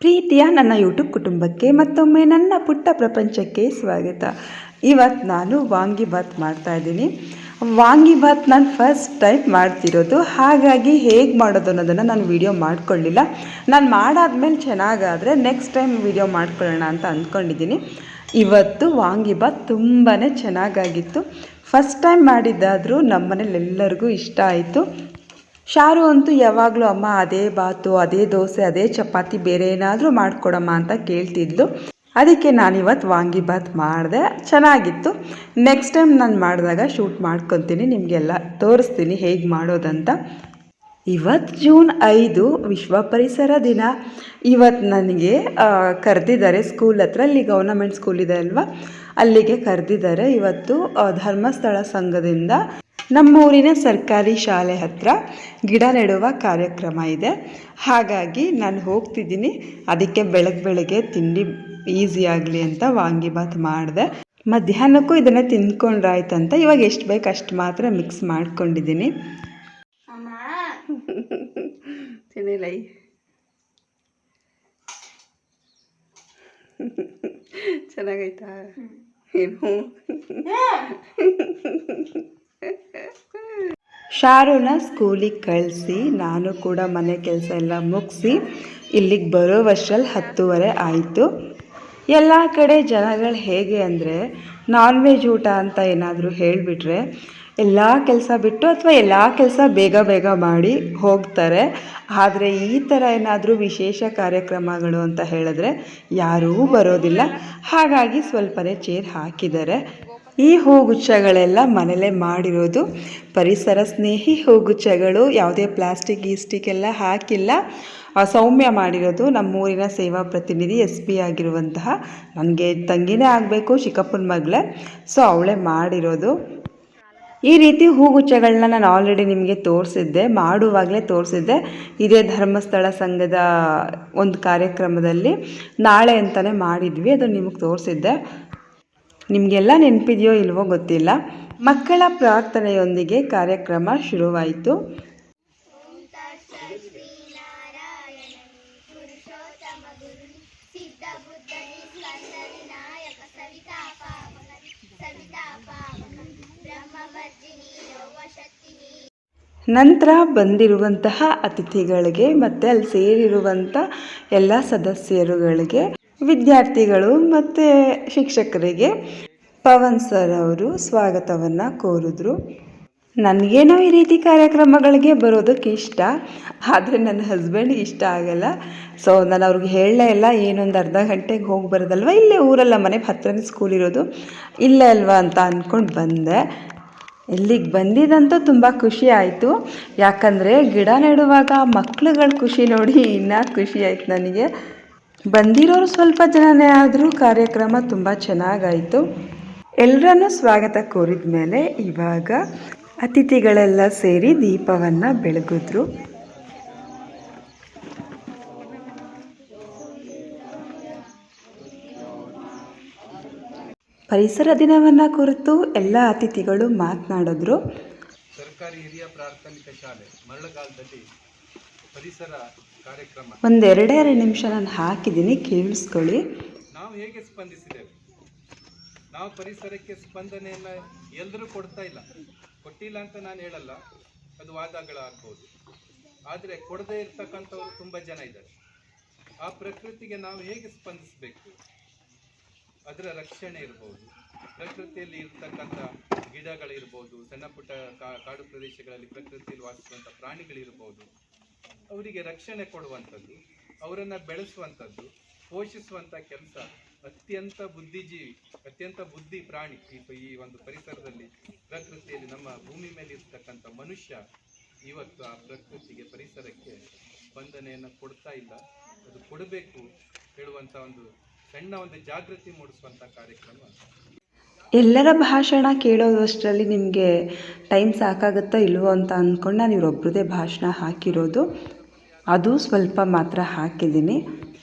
ಪ್ರೀತಿಯ ನನ್ನ ಯೂಟ್ಯೂಬ್ ಕುಟುಂಬಕ್ಕೆ ಮತ್ತೊಮ್ಮೆ ನನ್ನ ಪುಟ್ಟ ಪ್ರಪಂಚಕ್ಕೆ ಸ್ವಾಗತ. ಇವತ್ತು ನಾನು ವಾಂಗಿಬಾತ್ ಮಾಡ್ತಾಯಿದ್ದೀನಿ. ವಾಂಗಿಬಾತ್ ನಾನು ಫಸ್ಟ್ ಟೈಮ್ ಮಾಡ್ತಿರೋದು, ಹಾಗಾಗಿ ಹೇಗೆ ಮಾಡೋದು ಅನ್ನೋದನ್ನು ನಾನು ವಿಡಿಯೋ ಮಾಡ್ಕೊಳ್ಳಿಲ್ಲ. ನಾನು ಮಾಡಾದ್ಮೇಲೆ ಚೆನ್ನಾಗಾದರೆ ನೆಕ್ಸ್ಟ್ ಟೈಮ್ ವಿಡಿಯೋ ಮಾಡ್ಕೊಳ್ಳೋಣ ಅಂತ ಅಂದ್ಕೊಂಡಿದ್ದೀನಿ. ಇವತ್ತು ವಾಂಗಿಬಾತ್ ತುಂಬಾ ಚೆನ್ನಾಗಾಗಿತ್ತು. ಫಸ್ಟ್ ಟೈಮ್ ಮಾಡಿದ್ದಾದರೂ ನಮ್ಮ ಮನೇಲಿ ಎಲ್ಲರಿಗೂ ಇಷ್ಟ ಆಯಿತು. ಶಾರು ಅಂತೂ ಯಾವಾಗಲೂ ಅಮ್ಮ ಅದೇ ಬಾತು, ಅದೇ ದೋಸೆ, ಅದೇ ಚಪಾತಿ, ಬೇರೆ ಏನಾದರೂ ಮಾಡಿಕೊಡಮ್ಮ ಅಂತ ಕೇಳ್ತಿದ್ಲು. ಅದಕ್ಕೆ ನಾನಿವತ್ತು ವಾಂಗಿಬಾತ್ ಮಾಡಿದೆ, ಚೆನ್ನಾಗಿತ್ತು. ನೆಕ್ಸ್ಟ್ ಟೈಮ್ ನಾನು ಮಾಡಿದಾಗ ಶೂಟ್ ಮಾಡ್ಕೊತೀನಿ, ನಿಮಗೆಲ್ಲ ತೋರಿಸ್ತೀನಿ ಹೇಗೆ ಮಾಡೋದಂತ. ಇವತ್ತು ಜೂನ್ 5 ವಿಶ್ವ ಪರಿಸರ ದಿನ. ಇವತ್ತು ನನಗೆ ಕರೆದಿದ್ದಾರೆ ಸ್ಕೂಲ್ ಹತ್ರ, ಇಲ್ಲಿ ಗೌರ್ನಮೆಂಟ್ ಸ್ಕೂಲ್ ಇದೆ ಅಲ್ವಾ, ಅಲ್ಲಿಗೆ ಕರೆದಿದ್ದಾರೆ. ಇವತ್ತು ಧರ್ಮಸ್ಥಳ ಸಂಘದಿಂದ ನಮ್ಮೂರಿನ ಸರ್ಕಾರಿ ಶಾಲೆ ಹತ್ರ ಗಿಡ ನೆಡುವ ಕಾರ್ಯಕ್ರಮ ಇದೆ. ಹಾಗಾಗಿ ನಾನು ಹೋಗ್ತಿದ್ದೀನಿ. ಅದಕ್ಕೆ ಬೆಳಗ್ಗೆ ತಿಂಡಿ ಈಸಿ ಆಗಲಿ ಅಂತ ವಾಂಗಿಬಾತ್ ಮಾಡಿದೆ. ಮಧ್ಯಾಹ್ನಕ್ಕೂ ಇದನ್ನು ತಿಂದ್ಕೊಂಡ್ರಾಯ್ತಂತ ಇವಾಗ ಎಷ್ಟು ಬೇಕು ಅಷ್ಟು ಮಾತ್ರ ಮಿಕ್ಸ್ ಮಾಡ್ಕೊಂಡಿದ್ದೀನಿ. ತಿನ್ನಿಲೈ ಚೆನ್ನಾಗೈತಾ? ಏನು ಶಾರುನ ಸ್ಕೂಲಿಗೆ ಕಳಿಸಿ ನಾನು ಕೂಡ ಮನೆ ಕೆಲಸ ಎಲ್ಲ ಮುಗಿಸಿ ಇಲ್ಲಿಗೆ ಬರೋ ವರ್ಷದಲ್ಲಿ 10:30 ಆಯಿತು. ಎಲ್ಲ ಕಡೆ ಜನಗಳು ಹೇಗೆ ಅಂದರೆ, ನಾನ್ ವೆಜ್ ಊಟ ಅಂತ ಏನಾದರೂ ಹೇಳಿಬಿಟ್ರೆ ಎಲ್ಲ ಕೆಲಸ ಬಿಟ್ಟು ಅಥವಾ ಎಲ್ಲ ಕೆಲಸ ಬೇಗ ಮಾಡಿ ಹೋಗ್ತಾರೆ. ಆದರೆ ಈ ಥರ ಏನಾದರೂ ವಿಶೇಷ ಕಾರ್ಯಕ್ರಮಗಳು ಅಂತ ಹೇಳಿದ್ರೆ ಯಾರೂ ಬರೋದಿಲ್ಲ. ಹಾಗಾಗಿ ಸ್ವಲ್ಪನೇ ಚೇರ್ ಹಾಕಿದ್ದಾರೆ. ಈ ಹೂಗುಚ್ಛಗಳೆಲ್ಲ ಮನೇಲೇ ಮಾಡಿರೋದು, ಪರಿಸರ ಸ್ನೇಹಿ ಹೂಗುಚ್ಛಗಳು, ಯಾವುದೇ ಪ್ಲಾಸ್ಟಿಕ್ ಎಲ್ಲ ಹಾಕಿಲ್ಲ. ಸೌಮ್ಯ ಮಾಡಿರೋದು, ನಮ್ಮೂರಿನ ಸೇವಾ ಪ್ರತಿನಿಧಿ SP ಆಗಿರುವಂತಹ, ನನಗೆ ತಂಗಿನೇ ಆಗಬೇಕು, ಚಿಕ್ಕಪ್ಪನ ಮಗಳೇ, ಸೊ ಅವಳೇ ಮಾಡಿರೋದು. ಈ ರೀತಿ ಹೂಗುಚ್ಛಗಳನ್ನ ನಾನು ಆಲ್ರೆಡಿ ನಿಮಗೆ ತೋರಿಸಿದ್ದೆ, ಮಾಡುವಾಗಲೇ ತೋರಿಸಿದ್ದೆ. ಇದೇ ಧರ್ಮಸ್ಥಳ ಸಂಘದ ಒಂದು ಕಾರ್ಯಕ್ರಮದಲ್ಲಿ ನಾಳೆ ಅಂತಲೇ ಮಾಡಿದ್ವಿ, ಅದು ನಿಮಗೆ ತೋರಿಸಿದ್ದೆ. ನಿಮಗೆಲ್ಲ ನೆನಪಿದೆಯೋ ಇಲ್ವೋ ಗೊತ್ತಿಲ್ಲ. ಮಕ್ಕಳ ಪ್ರಾರ್ಥನೆಯೊಂದಿಗೆ ಕಾರ್ಯಕ್ರಮ ಶುರುವಾಯಿತು. ನಂತರ ಬಂದಿರುವಂತಹ ಅತಿಥಿಗಳಿಗೆ ಮತ್ತು ಅಲ್ಲಿ ಸೇರಿರುವಂಥ ಎಲ್ಲ ಸದಸ್ಯರುಗಳಿಗೆ, ವಿದ್ಯಾರ್ಥಿಗಳು ಮತ್ತು ಶಿಕ್ಷಕರಿಗೆ ಪವನ್ ಸರ್ ಅವರು ಸ್ವಾಗತವನ್ನು ಕೋರಿದ್ರು. ನನಗೇನೋ ಈ ರೀತಿ ಕಾರ್ಯಕ್ರಮಗಳಿಗೆ ಬರೋದಕ್ಕೆ ಇಷ್ಟ, ಆದರೆ ನನ್ನ ಹಸ್ಬೆಂಡಿಗೆ ಇಷ್ಟ ಆಗಲ್ಲ. ಸೊ ನಾನು ಅವ್ರಿಗೆ ಹೇಳಲೇ ಇಲ್ಲ. ಏನೊಂದು ಅರ್ಧ ಗಂಟೆಗೆ ಹೋಗಿ ಬರೋದಲ್ವ, ಇಲ್ಲೇ ಊರಲ್ಲ, ಮನೆ ಹತ್ರನೇ ಸ್ಕೂಲ್ ಇರೋದು, ಇಲ್ಲೇ ಅಲ್ವಾ ಅಂತ ಅಂದ್ಕೊಂಡು ಬಂದೆ. ಇಲ್ಲಿಗೆ ಬಂದಿದ್ದಂತೂ ತುಂಬ ಖುಷಿ ಆಯಿತು. ಯಾಕಂದರೆ ಗಿಡ ನೆಡುವಾಗ ಮಕ್ಳುಗಳ ಖುಷಿ ನೋಡಿ ಇನ್ನೂ ಖುಷಿ ಆಯಿತು ನನಗೆ. ಬಂದಿರೋರು ಸ್ವಲ್ಪ ಜನನೇ ಆದರೂ ಕಾರ್ಯಕ್ರಮ ತುಂಬ ಚೆನ್ನಾಗಾಯಿತು. ಎಲ್ಲರನ್ನೂ ಸ್ವಾಗತ ಕೋರಿದ ಮೇಲೆ ಇವಾಗ ಅತಿಥಿಗಳೆಲ್ಲ ಸೇರಿ ದೀಪವನ್ನು ಬೆಳಗಿದ್ರು. ಪರಿಸರ ದಿನವನ್ನು ಕುರಿತು ಎಲ್ಲ ಅತಿಥಿಗಳು ಮಾತನಾಡಿದ್ರು. ಸರ್ಕಾರಿ ಹಿರಿಯ ಪ್ರಾಥಮಿಕ ಶಾಲೆ ಮರಳಗಾಲದಲ್ಲಿ ಪರಿಸರ ಕಾರ್ಯಕ್ರಮ ಒಂದೆರಡೇ ನಿಮಿಷ ನಾನು ಹಾಕಿದ್ದೀನಿ, ಕೇಳಿಸ್ಕೊಳ್ಳಿ. ನಾವು ಹೇಗೆ ಸ್ಪಂದಿಸಿದ್ದೇವೆ? ನಾವು ಪರಿಸರಕ್ಕೆ ಸ್ಪಂದನೆಯನ್ನು ಎಲ್ಲರೂ ಕೊಟ್ಟಿಲ್ಲ ಅಂತ ನಾನು ಹೇಳಲ್ಲ, ಅದು ವಾದಗಳಾಗ್ಬೋದು. ಆದರೆ ಕೊಡದೇ ಇರ್ತಕ್ಕಂಥವ್ರು ತುಂಬ ಜನ ಇದ್ದಾರೆ. ಆ ಪ್ರಕೃತಿಗೆ ನಾವು ಹೇಗೆ ಸ್ಪಂದಿಸಬೇಕು? ಅದರ ರಕ್ಷಣೆ ಇರ್ಬೋದು, ಪ್ರಕೃತಿಯಲ್ಲಿ ಇರ್ತಕ್ಕಂಥ ಗಿಡಗಳಿರ್ಬೋದು, ಸಣ್ಣ ಪುಟ್ಟ ಕಾಡು ಪ್ರದೇಶಗಳಲ್ಲಿ ಪ್ರಕೃತಿಯಲ್ಲಿ ವಾಸಿಸುವಂಥ ಪ್ರಾಣಿಗಳಿರ್ಬೋದು, ಅವರಿಗೆ ರಕ್ಷಣೆ ಕೊಡುವಂಥದ್ದು, ಅವರನ್ನು ಬೆಳೆಸುವಂಥದ್ದು, ಪೋಷಿಸುವಂಥ ಕೆಲಸ ಅತ್ಯಂತ ಬುದ್ಧಿ ಪ್ರಾಣಿ ಈ ಒಂದು ಪರಿಸರದಲ್ಲಿ, ಪ್ರಕೃತಿಯಲ್ಲಿ ನಮ್ಮ ಭೂಮಿ ಮೇಲೆ ಇರ್ತಕ್ಕಂಥ ಮನುಷ್ಯ ಇವತ್ತು ಆ ಪ್ರಕೃತಿಗೆ, ಪರಿಸರಕ್ಕೆ ಸ್ಪಂದನೆಯನ್ನು ಕೊಡ್ತಾ ಇಲ್ಲ. ಅದು ಕೊಡಬೇಕು ಹೇಳುವಂಥ ಒಂದು ಸಣ್ಣ ಒಂದು ಜಾಗೃತಿ ಮೂಡಿಸುವಂಥ ಕಾರ್ಯಕ್ರಮ. ಎಲ್ಲರ ಭಾಷಣ ಕೇಳೋದಷ್ಟರಲ್ಲಿ ನಿಮಗೆ ಟೈಮ್ ಸಾಕಾಗುತ್ತಾ ಇಲ್ವೋ ಅಂತ ಅಂದ್ಕೊಂಡು ನಾನು ಇವರೊಬ್ಬರದೇ ಭಾಷಣ ಹಾಕಿರೋದು, ಅದು ಸ್ವಲ್ಪ ಮಾತ್ರ ಹಾಕಿದ್ದೀನಿ.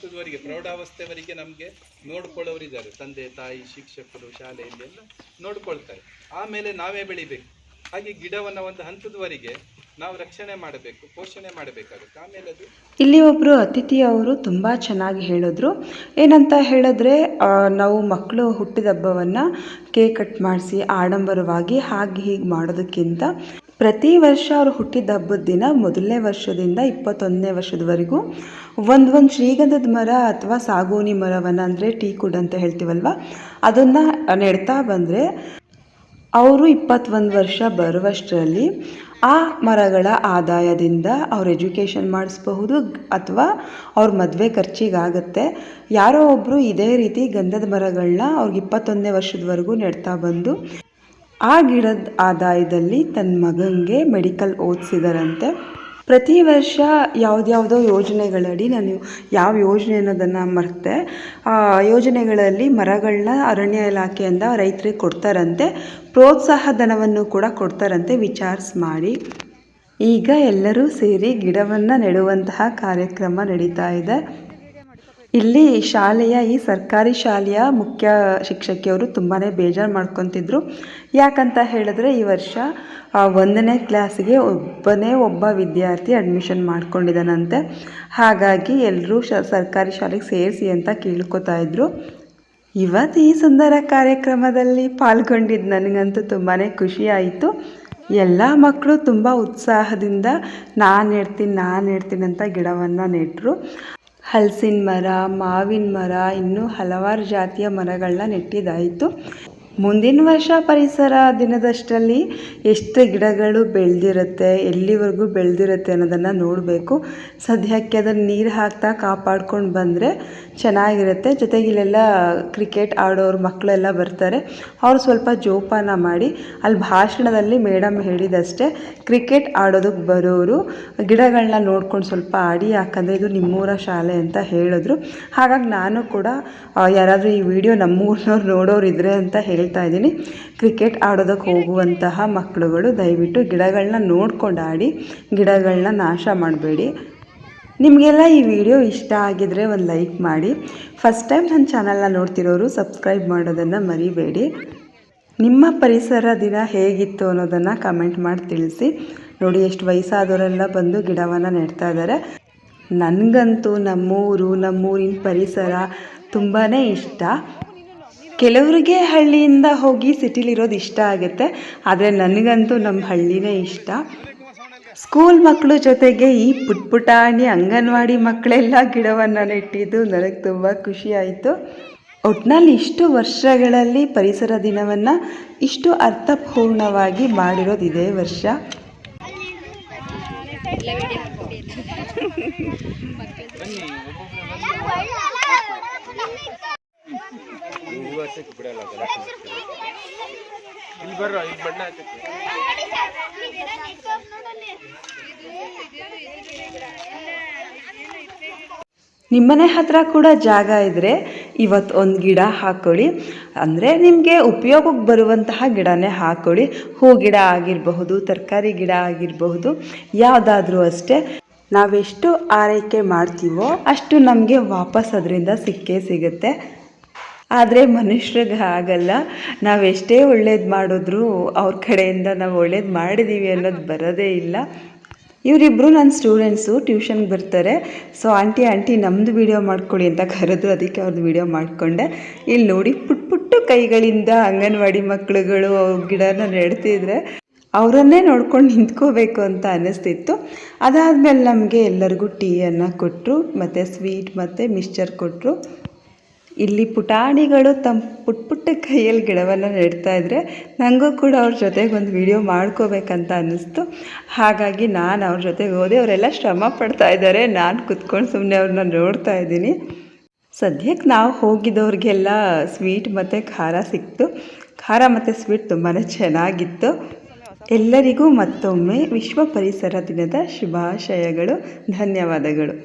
ಪ್ರೌಢಾವಸ್ಥೆವರೆಗೆ ನಮಗೆ ನೋಡ್ಕೊಳ್ಳೋರಿದ್ದಾರೆ, ತಂದೆ ತಾಯಿ ಶಿಕ್ಷಕರು ಶಾಲೆಯಲ್ಲಿ ಎಲ್ಲ ನೋಡ್ಕೊಳ್ತಾರೆ. ಆಮೇಲೆ ನಾವೇ ಬೆಳಿಬೇಕು. ಹಾಗೆ ಗಿಡವನ್ನು ಒಂದು ಹಂತದವರೆಗೆ ನಾವು ರಕ್ಷಣೆ ಮಾಡಬೇಕು, ಪೋಷಣೆ ಮಾಡಬೇಕಾಗುತ್ತೆ. ಆಮೇಲೆ ಅದು ಇಲ್ಲಿ ಒಬ್ಬರು ಅತಿಥಿಯವರು ತುಂಬ ಚೆನ್ನಾಗಿ ಹೇಳಿದ್ರು. ಏನಂತ ಹೇಳಿದ್ರೆ ನಾವು ಮಕ್ಕಳು ಹುಟ್ಟಿದ ಹಬ್ಬವನ್ನು ಕೇಕ್ ಕಟ್ ಮಾಡಿಸಿ ಆಡಂಬರವಾಗಿ ಹಾಗೆ ಹೀಗೆ ಮಾಡೋದಕ್ಕಿಂತ ಪ್ರತಿ ವರ್ಷ ಅವರು ಹುಟ್ಟಿದ ಹಬ್ಬದ ದಿನ ಮೊದಲನೇ ವರ್ಷದಿಂದ 21ನೇ ವರ್ಷದವರೆಗೂ ಒಂದು ಶ್ರೀಗಂಧದ ಮರ ಅಥವಾ ಸಾಗೋನಿ ಮರವನ್ನು, ಅಂದರೆ ಟೀಕುಡ್ ಅಂತ ಹೇಳ್ತೀವಲ್ವ, ಅದನ್ನು ನೆಡ್ತಾ ಬಂದರೆ ಅವರು 21 ವರ್ಷ ಬರುವಷ್ಟರಲ್ಲಿ ಆ ಮರಗಳ ಆದಾಯದಿಂದ ಅವ್ರ ಎಜುಕೇಷನ್ ಮಾಡಿಸ್ಬಹುದು ಅಥವಾ ಅವ್ರ ಮದುವೆ ಖರ್ಚಿಗಾಗುತ್ತೆ. ಯಾರೋ ಒಬ್ಬರು ಇದೇ ರೀತಿ ಗಂಧದ ಮರಗಳನ್ನ ಅವ್ರಿಗೆ 21ನೇ ವರ್ಷದವರೆಗೂ ನೆಡ್ತಾ ಬಂದು ಆ ಗಿಡದ ಆದಾಯದಲ್ಲಿ ತನ್ನ ಮಗನಿಗೆ ಮೆಡಿಕಲ್ ಓದಿಸಿದಾರಂತೆ. ಪ್ರತಿ ವರ್ಷ ಯಾವುದ್ಯಾವುದೋ ಯೋಜನೆಗಳಡಿ, ನಾನು ಯಾವ ಯೋಜನೆ ಅನ್ನೋದನ್ನು ಮರೆತೆ, ಆ ಯೋಜನೆಗಳಲ್ಲಿ ಮರಗಳನ್ನ ಅರಣ್ಯ ಇಲಾಖೆಯಿಂದ ರೈತರಿಗೆ ಕೊಡ್ತಾರಂತೆ, ಪ್ರೋತ್ಸಾಹ ಧನವನ್ನು ಕೂಡ ಕೊಡ್ತಾರಂತೆ. ವಿಚಾರಿಸಿ ಮಾಡಿ. ಈಗ ಎಲ್ಲರೂ ಸೇರಿ ಗಿಡವನ್ನು ನೆಡುವಂತಹ ಕಾರ್ಯಕ್ರಮ ನಡೀತಾ ಇದೆ. ಇಲ್ಲಿ ಶಾಲೆಯ ಈ ಸರ್ಕಾರಿ ಶಾಲೆಯ ಮುಖ್ಯ ಶಿಕ್ಷಕಿಯವರು ತುಂಬಾ ಬೇಜಾರು ಮಾಡ್ಕೊತಿದ್ರು. ಯಾಕಂತ ಹೇಳಿದ್ರೆ ಈ ವರ್ಷ 1ನೇ ಕ್ಲಾಸಿಗೆ ಒಬ್ಬ ವಿದ್ಯಾರ್ಥಿ ಅಡ್ಮಿಷನ್ ಮಾಡ್ಕೊಂಡಿದ್ದಾನಂತೆ. ಹಾಗಾಗಿ ಎಲ್ಲರೂ ಸರ್ಕಾರಿ ಶಾಲೆಗೆ ಸೇರಿಸಿ ಅಂತ ಕೇಳ್ಕೊತಾ ಇದ್ರು. ಇವತ್ತು ಈ ಸುಂದರ ಕಾರ್ಯಕ್ರಮದಲ್ಲಿ ಪಾಲ್ಗೊಂಡಿದ್ದು ನನಗಂತೂ ತುಂಬಾ ಖುಷಿ ಆಯಿತು. ಎಲ್ಲ ಮಕ್ಕಳು ತುಂಬ ಉತ್ಸಾಹದಿಂದ ನಾನು ನೆಡ್ತೀನಿ ಅಂತ ಗಿಡವನ್ನು ನೆಟ್ಟರು. ಹಲಸಿನ ಮರ, ಮಾವಿನ ಮರ, ಇನ್ನೂ ಹಲವಾರು ಜಾತಿಯ ಮರಗಳನ್ನ ನೆಟ್ಟಿದ್ದಾಯಿತು. ಮುಂದಿನ ವರ್ಷ ಪರಿಸರ ದಿನದಷ್ಟರಲ್ಲಿ ಎಷ್ಟು ಗಿಡಗಳು ಬೆಳೆದಿರುತ್ತೆ, ಎಲ್ಲಿವರೆಗೂ ಬೆಳೆದಿರುತ್ತೆ ಅನ್ನೋದನ್ನು ನೋಡಬೇಕು. ಸದ್ಯಕ್ಕೆ ಅದನ್ನು ನೀರು ಹಾಕ್ತಾ ಕಾಪಾಡ್ಕೊಂಡು ಬಂದರೆ ಚೆನ್ನಾಗಿರುತ್ತೆ. ಜೊತೆಗೆ ಇಲ್ಲೆಲ್ಲ ಕ್ರಿಕೆಟ್ ಆಡೋರು ಮಕ್ಕಳೆಲ್ಲ ಬರ್ತಾರೆ. ಅವರು ಸ್ವಲ್ಪ ಜೋಪಾನ ಮಾಡಿ. ಅಲ್ಲಿ ಭಾಷಣದಲ್ಲಿ ಮೇಡಮ್ ಹೇಳಿದಷ್ಟೇ, ಕ್ರಿಕೆಟ್ ಆಡೋದಕ್ಕೆ ಬರೋರು ಗಿಡಗಳನ್ನ ನೋಡ್ಕೊಂಡು ಸ್ವಲ್ಪ ಆಡಿ, ಯಾಕಂದರೆ ಇದು ನಿಮ್ಮೂರ ಶಾಲೆ ಅಂತ ಹೇಳಿದ್ರು. ಹಾಗಾಗಿ ನಾನು ಕೂಡ ಯಾರಾದರೂ ಈ ವಿಡಿಯೋ ನಮ್ಮೂರಿನವ್ರು ನೋಡೋರಿದ್ರೆ ಅಂತ ಹೇಳ್ತಾ ಇದ್ದೀನಿ. ಕ್ರಿಕೆಟ್ ಆಡೋದಕ್ಕೆ ಹೋಗುವಂತಹ ಮಕ್ಕಳುಗಳು ದಯವಿಟ್ಟು ಗಿಡಗಳನ್ನ ನೋಡ್ಕೊಂಡು ಆಡಿ, ಗಿಡಗಳನ್ನ ನಾಶ ಮಾಡಬೇಡಿ. ನಿಮಗೆಲ್ಲ ಈ ವಿಡಿಯೋ ಇಷ್ಟ ಆಗಿದರೆ ಒಂದು ಲೈಕ್ ಮಾಡಿ. ಫಸ್ಟ್ ಟೈಮ್ ನನ್ನ ಚಾನಲ್ನ ನೋಡ್ತಿರೋರು ಸಬ್ಸ್ಕ್ರೈಬ್ ಮಾಡೋದನ್ನು ಮರಿಬೇಡಿ. ನಿಮ್ಮ ಪರಿಸರ ದಿನ ಹೇಗಿತ್ತು ಅನ್ನೋದನ್ನು ಕಮೆಂಟ್ ಮಾಡಿ ತಿಳಿಸಿ. ನೋಡಿ, ಎಷ್ಟು ವಯಸ್ಸಾದವರೆಲ್ಲ ಬಂದು ಗಿಡವನ್ನು ನೆಡ್ತಾ ಇದ್ದಾರೆ. ನನಗಂತೂ ನಮ್ಮೂರಿನ ಪರಿಸರ ತುಂಬಾ ಇಷ್ಟ. ಕೆಲವರಿಗೆ ಹಳ್ಳಿಯಿಂದ ಹೋಗಿ ಸಿಟಿಲಿರೋದು ಇಷ್ಟ ಆಗುತ್ತೆ, ಆದರೆ ನನಗಂತೂ ನಮ್ಮ ಹಳ್ಳಿನೇ ಇಷ್ಟ. ಸ್ಕೂಲ್ ಮಕ್ಕಳು ಜೊತೆಗೆ ಈ ಪುಟಾಣಿ ಅಂಗನವಾಡಿ ಮಕ್ಕಳೆಲ್ಲ ಗಿಡವನ್ನು ನೆಟ್ಟಿದ್ದು ನನಗೆ ತುಂಬ ಖುಷಿ ಆಯಿತು. ಒಟ್ಟಿನಲ್ಲಿ ಇಷ್ಟು ವರ್ಷಗಳಲ್ಲಿ ಪರಿಸರ ದಿನವನ್ನು ಇಷ್ಟು ಅರ್ಥಪೂರ್ಣವಾಗಿ ಮಾಡಿರೋದು ಇದೇ ವರ್ಷ. ನಿಮ್ಮನೆ ಹತ್ರ ಕೂಡ ಜಾಗ ಇದ್ದರೆ ಇವತ್ತು ಒಂದು ಗಿಡ ಹಾಕ್ಕೊಳ್ಳಿ. ಅಂದರೆ ನಿಮಗೆ ಉಪಯೋಗಕ್ಕೆ ಬರುವಂತಹ ಗಿಡನೇ ಹಾಕ್ಕೊಳ್ಳಿ. ಹೂ ಗಿಡ ಆಗಿರಬಹುದು, ತರಕಾರಿ ಗಿಡ ಆಗಿರಬಹುದು, ಯಾವುದಾದ್ರೂ ಅಷ್ಟೇ. ನಾವೆಷ್ಟು ಆರೈಕೆ ಮಾಡ್ತೀವೋ ಅಷ್ಟು ನಮಗೆ ವಾಪಸ್ ಅದರಿಂದ ಸಿಗುತ್ತೆ. ಆದರೆ ಮನುಷ್ಯರಿಗೆ ಆಗಲ್ಲ. ನಾವೆಷ್ಟೇ ಒಳ್ಳೇದು ಮಾಡಿದ್ರೂ ಅವ್ರ ಕಡೆಯಿಂದ ನಾವು ಒಳ್ಳೇದು ಮಾಡಿದ್ದೀವಿ ಅನ್ನೋದು ಬರೋದೇ ಇಲ್ಲ. ಇವರಿಬ್ಬರು ನನ್ನ ಸ್ಟೂಡೆಂಟ್ಸು, ಟ್ಯೂಷನ್ಗೆ ಬರ್ತಾರೆ. ಸೊ ಆಂಟಿ ನಮ್ಮದು ವೀಡಿಯೋ ಮಾಡ್ಕೊಳ್ಳಿ ಅಂತ ಕರೆದ್ರು, ಅದಕ್ಕೆ ಅವ್ರದ್ದು ವೀಡಿಯೋ ಮಾಡಿಕೊಂಡೆ. ಇಲ್ಲಿ ನೋಡಿ, ಪುಟ್ಟ ಕೈಗಳಿಂದ ಅಂಗನವಾಡಿ ಮಕ್ಕಳುಗಳು ಗಿಡನ ನೆಡ್ತಿದ್ರೆ ಅವರನ್ನೇ ನೋಡ್ಕೊಂಡು ನಿಂತ್ಕೋಬೇಕು ಅಂತ ಅನ್ನಿಸ್ತಿತ್ತು. ಅದಾದಮೇಲೆ ನಮಗೆ ಎಲ್ಲರಿಗೂ ಟೀಯನ್ನು ಕೊಟ್ಟರು, ಮತ್ತು ಸ್ವೀಟ್ ಮತ್ತು ಮಿಕ್ಸ್ಚರ್ ಕೊಟ್ಟರು. ಇಲ್ಲಿ ಪುಟಾಣಿಗಳು ತಮ್ಮ ಪುಟ್ಟ ಕೈಯಲ್ಲಿ ಗಿಡವನ್ನು ನೆಡ್ತಾಯಿದ್ರೆ ನನಗೂ ಕೂಡ ಅವ್ರ ಜೊತೆಗೆ ಒಂದು ವಿಡಿಯೋ ಮಾಡ್ಕೋಬೇಕಂತ ಅನ್ನಿಸ್ತು. ಹಾಗಾಗಿ ನಾನು ಅವ್ರ ಜೊತೆಗೆ ಹೋದೆ. ಅವರೆಲ್ಲ ಶ್ರಮ ಪಡ್ತಾ ಇದ್ದಾರೆ, ನಾನು ಕುತ್ಕೊಂಡು ಸುಮ್ಮನೆ ಅವ್ರನ್ನ ನೋಡ್ತಾ ಇದ್ದೀನಿ. ಸದ್ಯಕ್ಕೆ ನಾವು ಹೋಗಿದ್ದವ್ರಿಗೆಲ್ಲ ಸ್ವೀಟ್ ಮತ್ತು ಖಾರ ಸಿಕ್ತು. ಖಾರ ಮತ್ತು ಸ್ವೀಟ್ ತುಂಬಾ ಚೆನ್ನಾಗಿತ್ತು. ಎಲ್ಲರಿಗೂ ಮತ್ತೊಮ್ಮೆ ವಿಶ್ವ ಪರಿಸರ ದಿನದ ಶುಭಾಶಯಗಳು. ಧನ್ಯವಾದಗಳು.